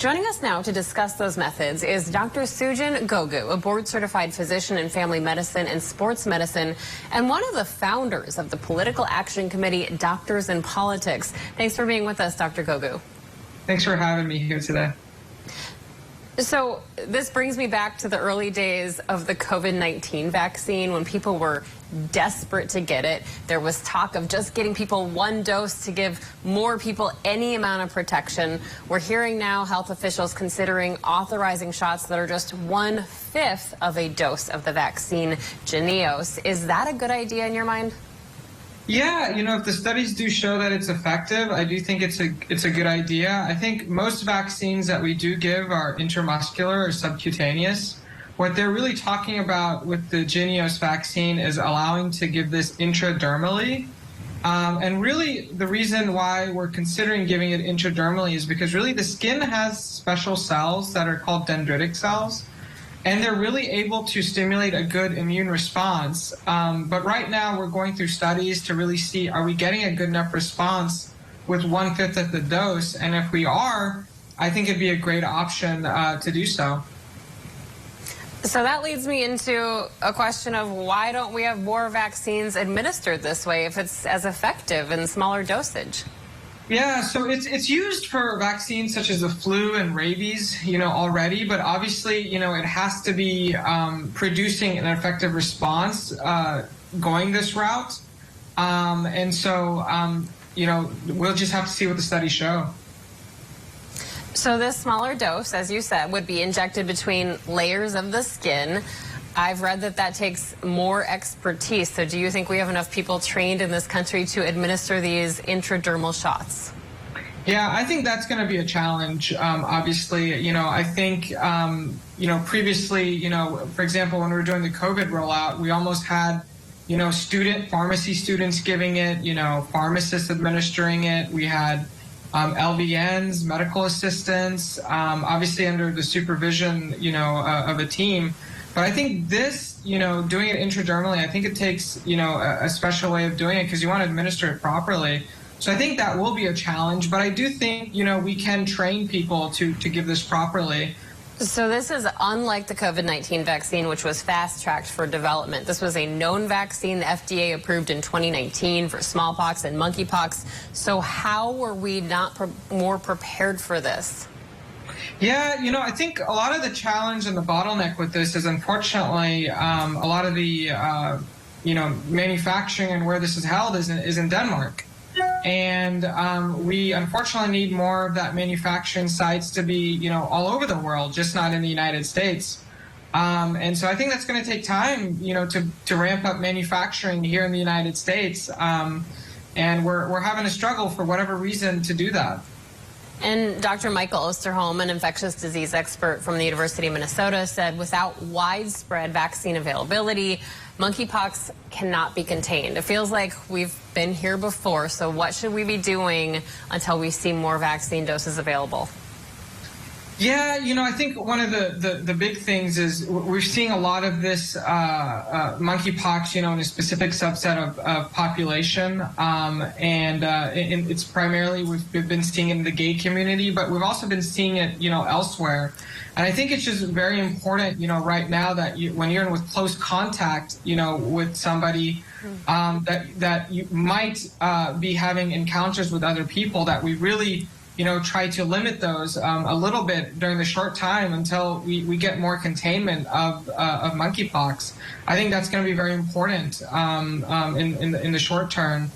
Joining us now to discuss those methods is Dr. Sujan Gogu, a board-certified physician in family medicine and sports medicine, and one of the founders of the Political Action Committee, Doctors in Politics. Thanks for being with us, Dr. Gogu. Thanks for having me here today. So this brings me back to the early days of the COVID-19 vaccine when people were desperate to get it. There was talk of just getting people one dose to give more people any amount of protection. We're hearing now health officials considering authorizing shots that are just 1/5 of a dose of the vaccine, Jynneos. Is that a good idea in your mind? Yeah, if the studies do show that it's effective, I do think it's a good idea. I think most vaccines that we do give are intramuscular or subcutaneous. What they're really talking about with the Jynneos vaccine is allowing to give this intradermally. And really, the reason why we're considering giving it intradermally is because really the skin has special cells that are called dendritic cells. And they're really able to stimulate a good immune response. But right now we're going through studies to really see, are we getting a good enough response with 1/5 of the dose? And if we are, I think it'd be a great option to do so. So that leads me into a question of why don't we have more vaccines administered this way if it's as effective in smaller dosage? Yeah, so it's used for vaccines such as the flu and rabies, already, but obviously, it has to be producing an effective response going this route. And so, we'll just have to see what the studies show. So this smaller dose, as you said, would be injected between layers of the skin. I've read that takes more expertise. So do you think we have enough people trained in this country to administer these intradermal shots? Yeah, I think that's going to be a challenge. Obviously, I think, previously, for example, when we were doing the COVID rollout, we almost had, pharmacy students giving it, pharmacists administering it. We had LVNs, medical assistants, obviously under the supervision, of a team. But I think this, doing it intradermally, I think it takes, a special way of doing it because you want to administer it properly. So I think that will be a challenge. But I do think, we can train people to give this properly. So this is unlike the COVID-19 vaccine, which was fast-tracked for development. This was a known vaccine the FDA approved in 2019 for smallpox and monkeypox. So how were we not more prepared for this? Yeah, I think a lot of the challenge and the bottleneck with this is unfortunately a lot of the, manufacturing and where this is held is in Denmark. And we unfortunately need more of that manufacturing sites to be, all over the world, just not in the United States. And so I think that's going to take time, to ramp up manufacturing here in the United States. And we're having a struggle for whatever reason to do that. And Dr. Michael Osterholm, an infectious disease expert from the University of Minnesota, said without widespread vaccine availability, monkeypox cannot be contained. It feels like we've been here before, so what should we be doing until we see more vaccine doses available? Yeah, I think one of the big things is we're seeing a lot of this monkeypox, in a specific subset of population. And it's primarily, we've been seeing it in the gay community, but we've also been seeing it, elsewhere. And I think it's just very important, right now that when you're in with close contact, with somebody that you might be having encounters with other people, that we really try to limit those a little bit during the short time until we get more containment of monkeypox. I think that's going to be very important in the short term.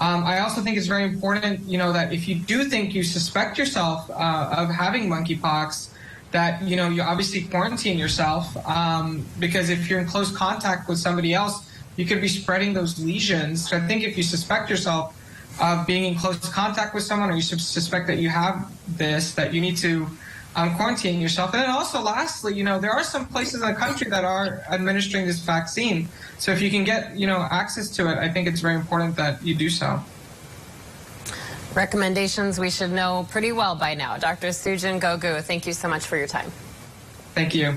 I also think it's very important, that if you do think you suspect yourself of having monkeypox, that, you obviously quarantine yourself because if you're in close contact with somebody else, you could be spreading those lesions. So I think if you suspect yourself of being in close contact with someone or you suspect that you have this, that you need to quarantine yourself. And then also lastly, there are some places in the country that are administering this vaccine. So if you can get, access to it, I think it's very important that you do so. Recommendations we should know pretty well by now. Dr. Sujan Gogu, thank you so much for your time. Thank you.